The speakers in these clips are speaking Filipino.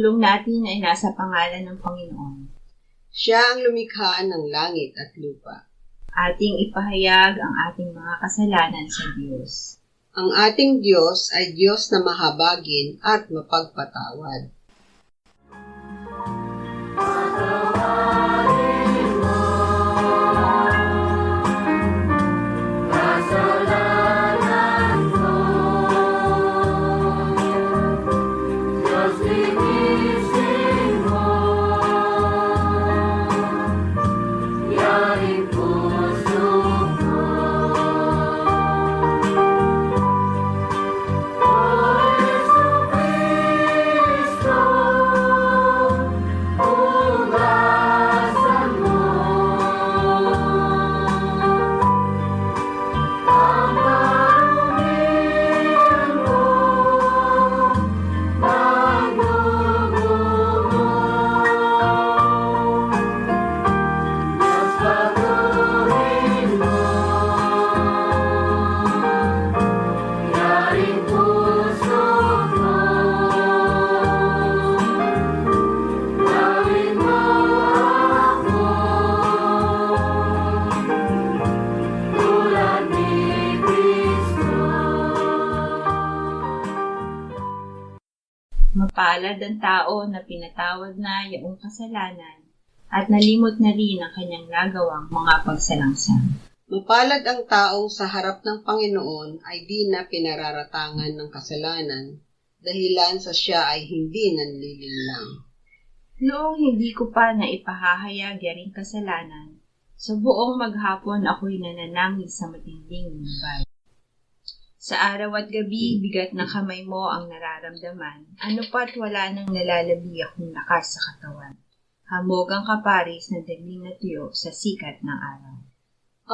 pagtulong natin ay nasa pangalan ng Panginoon. Siya ang lumikha ng langit at lupa. Ating ipahayag ang ating mga kasalanan sa Diyos. Ang ating Diyos ay Diyos na mahabagin at mapagpatawad. Mapalad ang tao na pinatawad na iyong kasalanan at nalimot na rin ang kanyang nagawang mga pagsalangsang. Mapalad ang taong sa harap ng Panginoon ay di na pinararatangan ng kasalanan, dahilan sa siya ay hindi nanlilinlang. Noong hindi ko pa na ipahahayag yaring kasalanan, sa buong maghapon ako'y nananangis sa matinding lumbay. Sa araw at gabi, bigat ng kamay mo ang nararamdaman, ano pa't wala nang nalalabi akong lakas sa katawan. Hamog ang kaparis na dagling na tuyo sa sikat ng araw.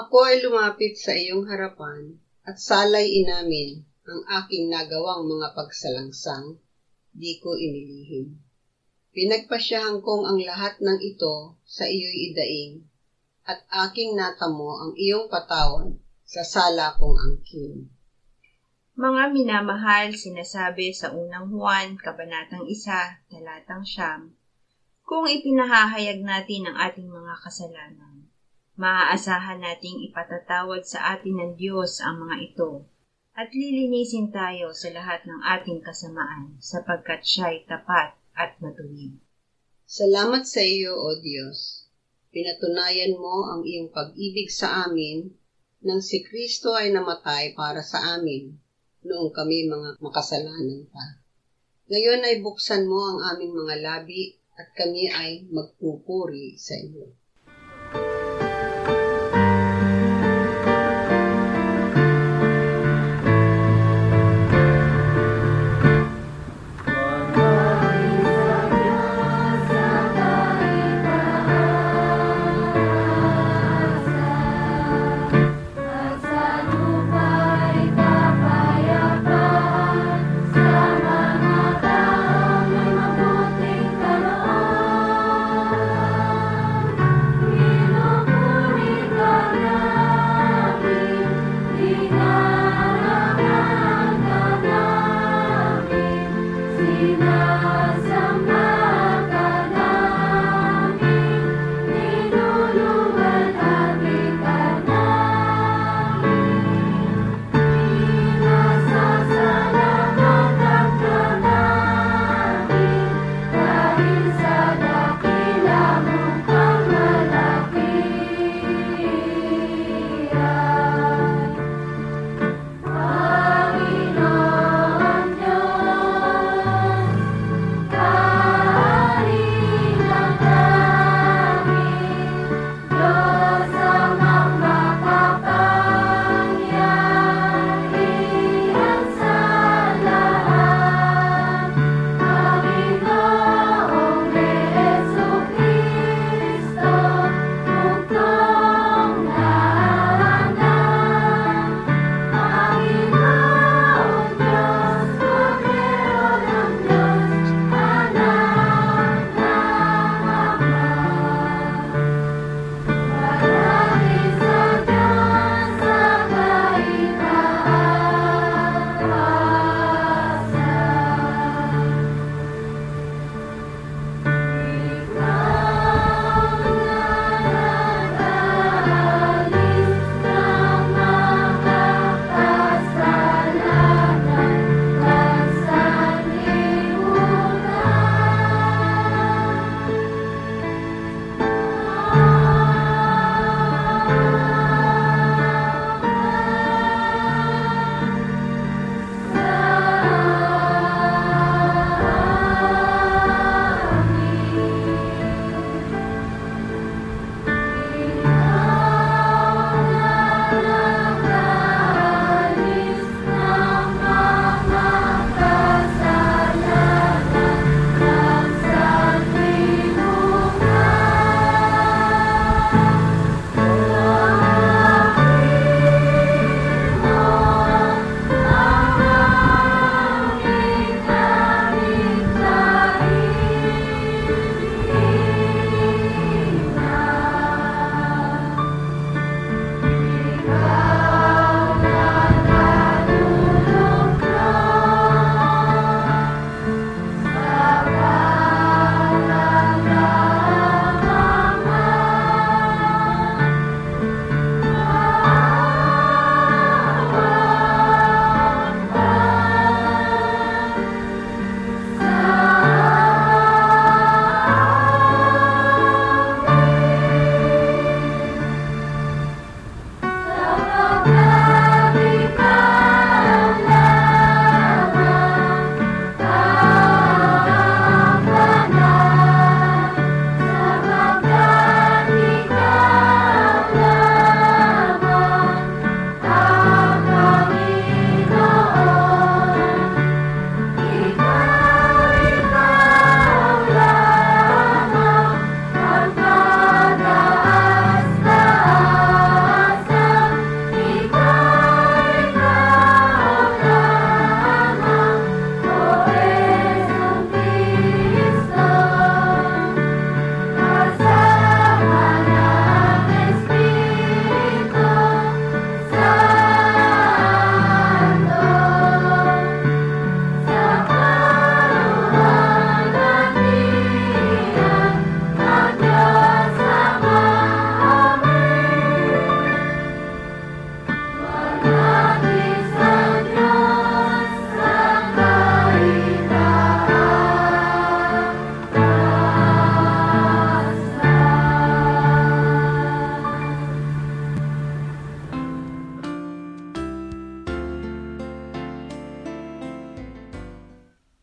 Ako ay lumapit sa iyong harapan at salay inamin ang aking nagawang mga pagsalangsang, di ko inilihim. Pinagpasyahan kong ang lahat ng ito sa iyo'y idaing, at aking natamo ang iyong patawad sa sala kong angkin. Mga minamahal, sinasabi sa unang Juan, Kabanatang 1, Talatang 9, kung ipinahahayag natin ang ating mga kasalanan, maaasahan nating ipatatawad sa atin ng Diyos ang mga ito, at lilinisin tayo sa lahat ng ating kasamaan, sapagkat siya'y tapat at matuwid. Salamat sa iyo, O Diyos. Pinatunayan mo ang iyong pag-ibig sa amin nang si Kristo ay namatay para sa amin noong kami mga makasalanan pa. Ngayon ay buksan mo ang aming mga labi at kami ay magpupuri sa iyo.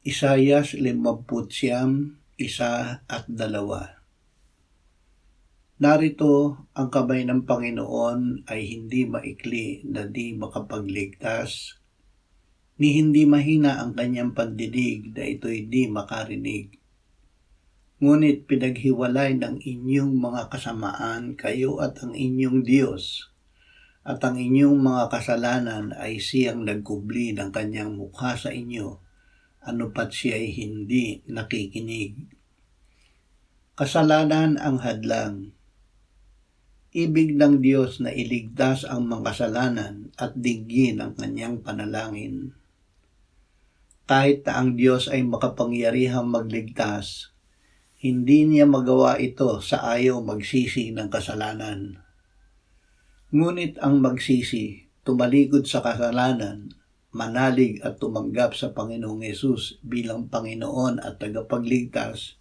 Isaias 50:1-2. Narito, ang kamay ng Panginoon ay hindi maikli na di makapagligtas, ni hindi mahina ang kanyang pandinig na ito'y di makarinig. Ngunit pinaghiwalay ng inyong mga kasamaan kayo at ang inyong Diyos, at ang inyong mga kasalanan ay siyang nagkubli ng kanyang mukha sa inyo, ano pat siya'y hindi nakikinig. Kasalanan ang hadlang. Ibig ng Diyos na iligtas ang mga kasalanan at digin ang kanyang panalangin. Kahit na ang Diyos ay makapangyarihang magligtas, hindi niya magawa ito sa ayaw magsisi ng kasalanan. Ngunit ang magsisi, tumalikod sa kasalanan, manalig at tumanggap sa Panginoong Hesus bilang Panginoon at tagapagligtas,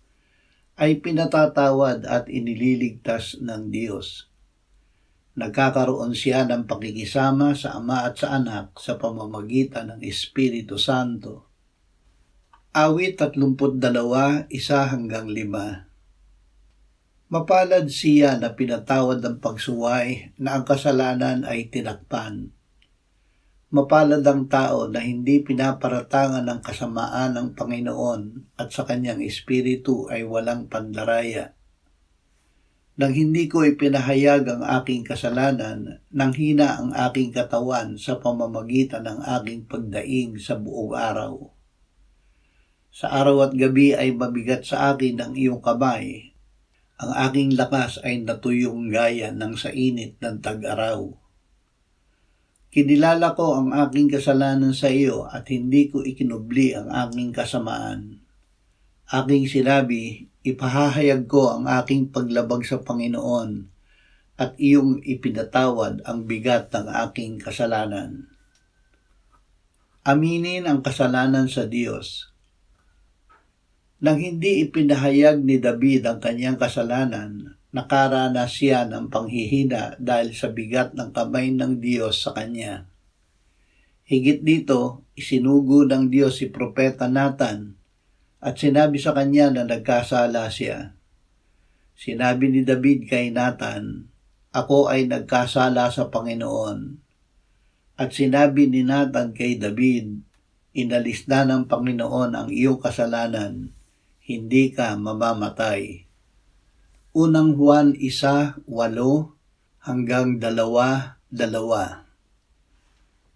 ay pinatatawad at inililigtas ng Diyos. Nagkakaroon siya ng pakikisama sa Ama at sa Anak sa pamamagitan ng Espiritu Santo. Awit 32, 1-5. Mapalad siya na pinatawad ng pagsuway na ang kasalanan ay tinakpan. Mapalad ang tao na hindi pinaparatangan ng kasamaan ng Panginoon at sa kanyang Espiritu ay walang pandaraya. Nang hindi ko ipinahayag ang aking kasalanan, nang hina ang aking katawan sa pamamagitan ng aking pagdaing sa buong araw. Sa araw at gabi ay mabigat sa akin ang iyong kamay. Ang aking lakas ay natuyong gaya ng sa init ng tag-araw. Kinilala ko ang aking kasalanan sa iyo at hindi ko ikinubli ang aking kasamaan. Aking sinabi, ipahahayag ko ang aking paglabag sa Panginoon at iyong ipinatawad ang bigat ng aking kasalanan. Aminin ang kasalanan sa Diyos. Nang hindi ipinahayag ni David ang kanyang kasalanan, nakaranas siya ng panghihina dahil sa bigat ng kamay ng Diyos sa kanya. Higit dito, isinugo ng Diyos si Propeta Nathan at sinabi sa kanya na nagkasala siya. Sinabi ni David kay Nathan, ako ay nagkasala sa Panginoon. At sinabi ni Nathan kay David, inalis na ng Panginoon ang iyong kasalanan, hindi ka mamamatay. Unang Juan 1:8-2.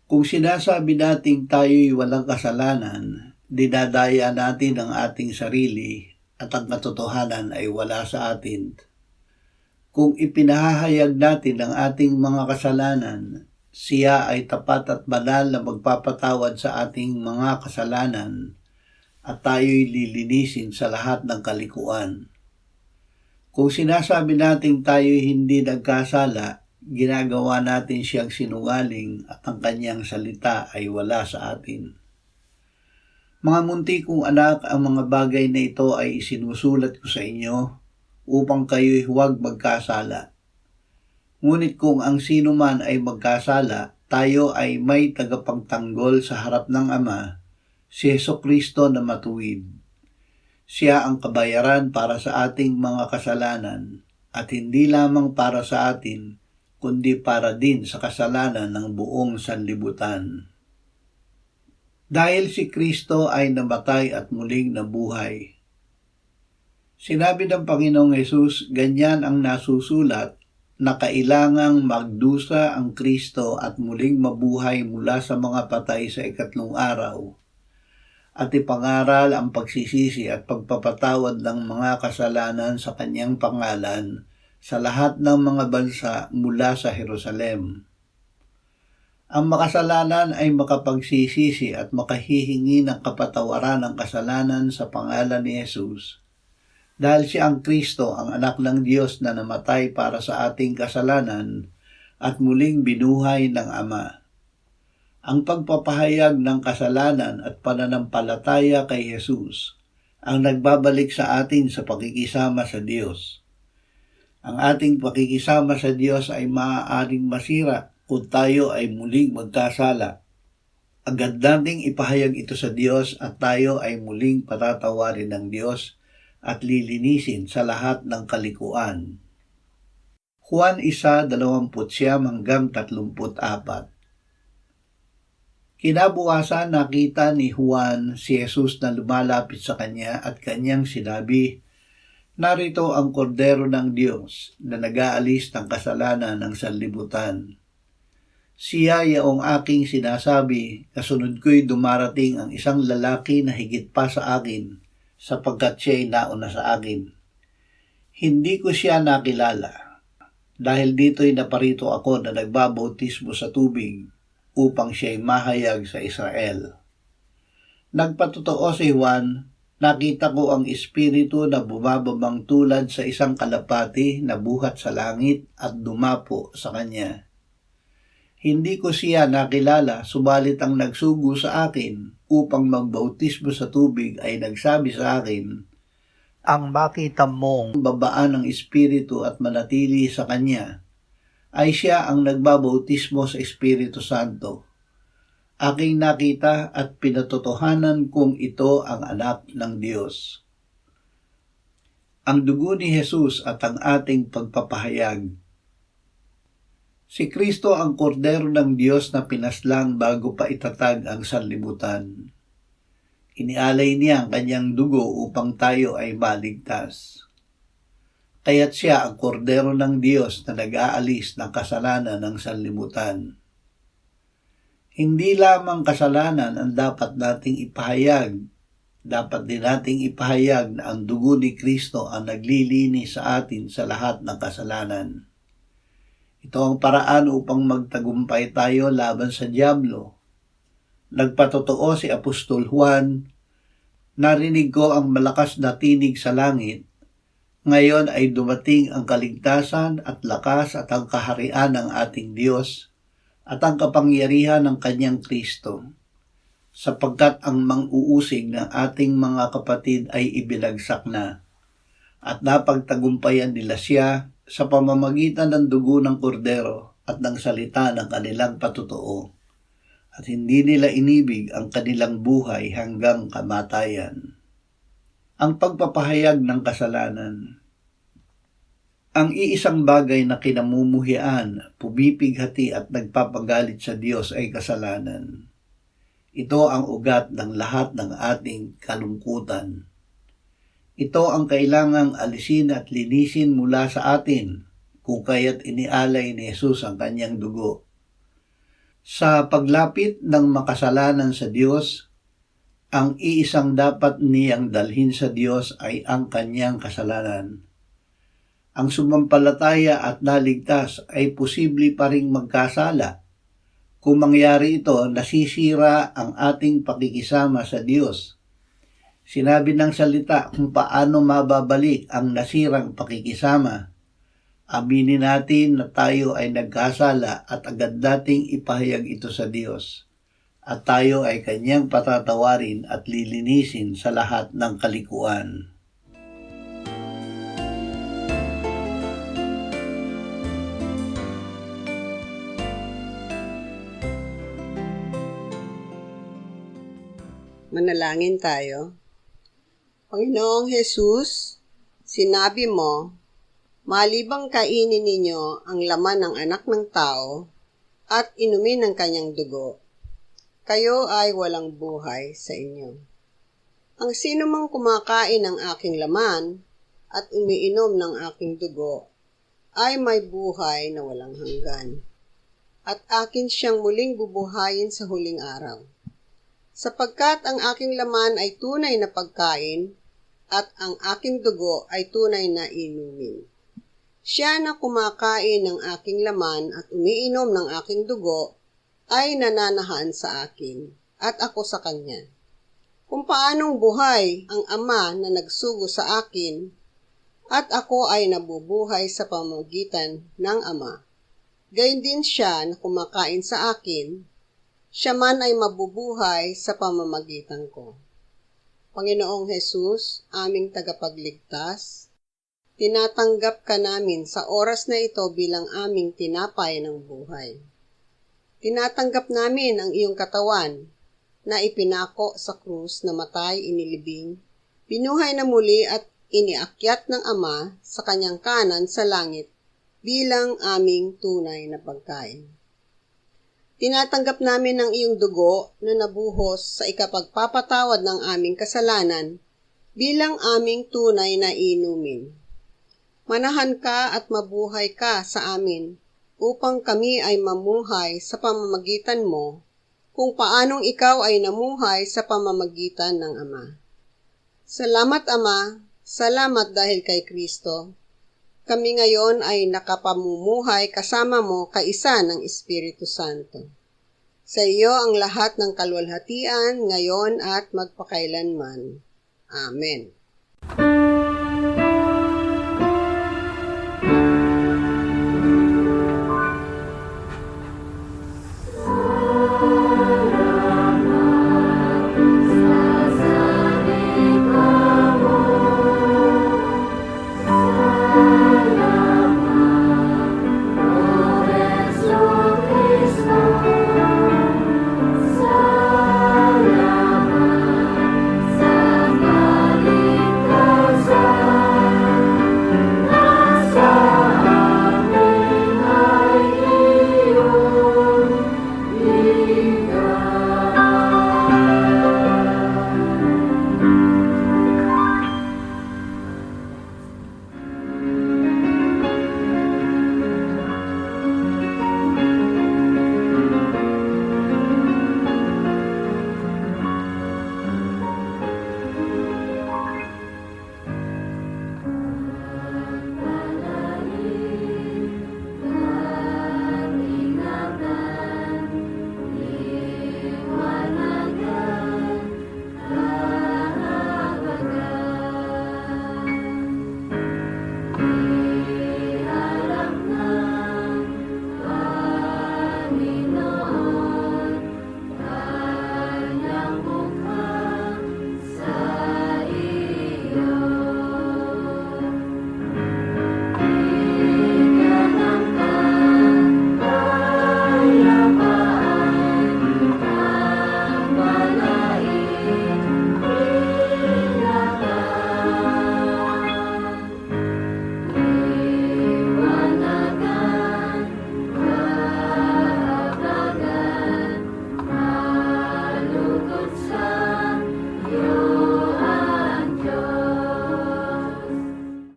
Kung sinasabi nating tayo'y walang kasalanan, dinadaya natin ang ating sarili at ang katotohanan ay wala sa atin. Kung ipinahahayag natin ang ating mga kasalanan, siya ay tapat at banal na magpapatawad sa ating mga kasalanan at tayo'y lilinisin sa lahat ng kalikuan. Kung sinasabi nating tayo'y hindi nagkasala, ginagawa natin siyang sinungaling at ang kanyang salita ay wala sa atin. Mga munti kong anak, ang mga bagay na ito ay isinusulat ko sa inyo upang kayo'y huwag magkasala. Ngunit kung ang sino man ay magkasala, tayo ay may tagapagtanggol sa harap ng Ama, si Jesucristo na matuwid. Siya ang kabayaran para sa ating mga kasalanan at hindi lamang para sa atin, kundi para din sa kasalanan ng buong sanlibutan. Dahil si Kristo ay namatay at muling nabuhay. Sinabi ng Panginoong Hesus, ganyan ang nasusulat na kailangang magdusa ang Kristo at muling mabuhay mula sa mga patay sa ikatlong araw at ipangaral ang pagsisisi at pagpapatawad ng mga kasalanan sa kanyang pangalan sa lahat ng mga bansa mula sa Jerusalem. Ang makasalanan ay makapagsisisi at makahihingi ng kapatawaran ng kasalanan sa pangalan ni Jesus. Dahil siya ang Kristo, ang anak ng Diyos na namatay para sa ating kasalanan at muling binuhay ng Ama. Ang pagpapahayag ng kasalanan at pananampalataya kay Jesus ang nagbabalik sa atin sa pakikisama sa Diyos. Ang ating pakikisama sa Diyos ay maaaring masira kung tayo ay muling magkasala Agad nating ipahayag ito sa Diyos at tayo ay muling patatawarin ng Diyos at lilinisin sa lahat ng kalikuan. Juan 1:29-34. Kinabukasan nakita ni Juan si Jesus na lumalapit sa kanya at kanyang sinabi, "Narito ang kordero ng Diyos na nag-aalis ng kasalanan ng sanlibutan. Siya yaong aking sinasabi, kasunod ko'y dumarating ang isang lalaki na higit pa sa akin, sapagkat siya'y nauna sa akin. Hindi ko siya nakilala, dahil dito'y naparito ako na nagbabautismo sa tubig, upang siya'y mahayag sa Israel." Nagpatotoo si Juan, nakita ko ang Espiritu na bumababang tulad sa isang kalapati na buhat sa langit at dumapo sa kanya. Hindi ko siya nakilala, subalit ang nagsugo sa akin upang magbautismo sa tubig ay nagsabi sa akin, "Ang makita mong babaan ng Espiritu at manatili sa kanya, ay siya ang nagbabautismo sa Espiritu Santo. Aking nakita at pinatotohanan kong ito ang anak ng Diyos." Ang dugo ni Jesus at ang ating pagpapahayag. Si Kristo ang kordero ng Diyos na pinaslang bago pa itatag ang sanlibutan. Inialay niya ang kanyang dugo upang tayo ay maligtas. Kaya't siya ang kordero ng Diyos na nag-aalis ng kasalanan ng sanlibutan. Hindi lamang kasalanan ang dapat nating ipahayag, dapat din nating ipahayag na ang dugo ni Kristo ang naglilinis sa atin sa lahat ng kasalanan. Ito ang paraan upang magtagumpay tayo laban sa dyablo. Nagpatotoo si Apostol Juan, "Narinig ko ang malakas na tinig sa langit. Ngayon ay dumating ang kaligtasan at lakas at ang kaharian ng ating Diyos at ang kapangyarihan ng kanyang Kristo, sapagkat ang mang-uusig ng ating mga kapatid ay ibinagsak na, at napagtagumpayan nila siya sa pamamagitan ng dugo ng kordero at ng salita ng kanilang patotoo, at hindi nila inibig ang kanilang buhay hanggang kamatayan." Ang pagpapahayag ng kasalanan. Ang iisang bagay na kinamumuhian, pumipighati at nagpapagalit sa Diyos ay kasalanan. Ito ang ugat ng lahat ng ating kalungkutan. Ito ang kailangang alisin at linisin mula sa atin, kung kaya't inialay ni Jesus ang kanyang dugo. Sa paglapit ng makasalanan sa Diyos, ang iisang dapat niyang dalhin sa Diyos ay ang kanyang kasalanan. Ang sumampalataya at naligtas ay posible pa ring magkasala. Kung mangyari ito, nasisira ang ating pakikisama sa Diyos. Sinabi ng salita kung paano mababalik ang nasirang pakikisama. Aminin natin na tayo ay nagkasala at agad nating ipahayag ito sa Diyos. At tayo ay kanyang patatawarin at lilinisin sa lahat ng kalikuan. Manalangin tayo. Panginoong Jesus, sinabi mo, malibang kainin ninyo ang laman ng anak ng tao at inumin ang kanyang dugo, kayo ay walang buhay sa inyo. Ang sino mang kumakain ng aking laman at umiinom ng aking dugo ay may buhay na walang hanggan, at akin siyang muling bubuhayin sa huling araw. Sapagkat ang aking laman ay tunay na pagkain at ang aking dugo ay tunay na inumin. Siya na kumakain ng aking laman at umiinom ng aking dugo ay nananahan sa akin at ako sa kanya. Kung paanong buhay ang Ama na nagsugo sa akin at ako ay nabubuhay sa pamamagitan ng Ama, gayon din siya na kumakain sa akin, siya man ay mabubuhay sa pamamagitan ko. Panginoong Jesus, aming tagapagligtas, tinatanggap ka namin sa oras na ito bilang aming tinapay ng buhay. Tinatanggap namin ang iyong katawan na ipinako sa krus, namatay, inilibing, binuhay na muli at iniakyat ng Ama sa kanyang kanan sa langit bilang aming tunay na pagkain. Tinatanggap namin ang iyong dugo na nabuhos sa ikapagpapatawad ng aming kasalanan bilang aming tunay na inumin. Manahan ka at mabuhay ka sa amin upang kami ay mamuhay sa pamamagitan mo kung paanong ikaw ay namuhay sa pamamagitan ng Ama. Salamat, Ama. Salamat dahil kay Kristo. Kami ngayon ay nakapamumuhay kasama mo kaisa ng Espiritu Santo. Sa iyo ang lahat ng kaluwalhatian ngayon at magpakailanman. Amen.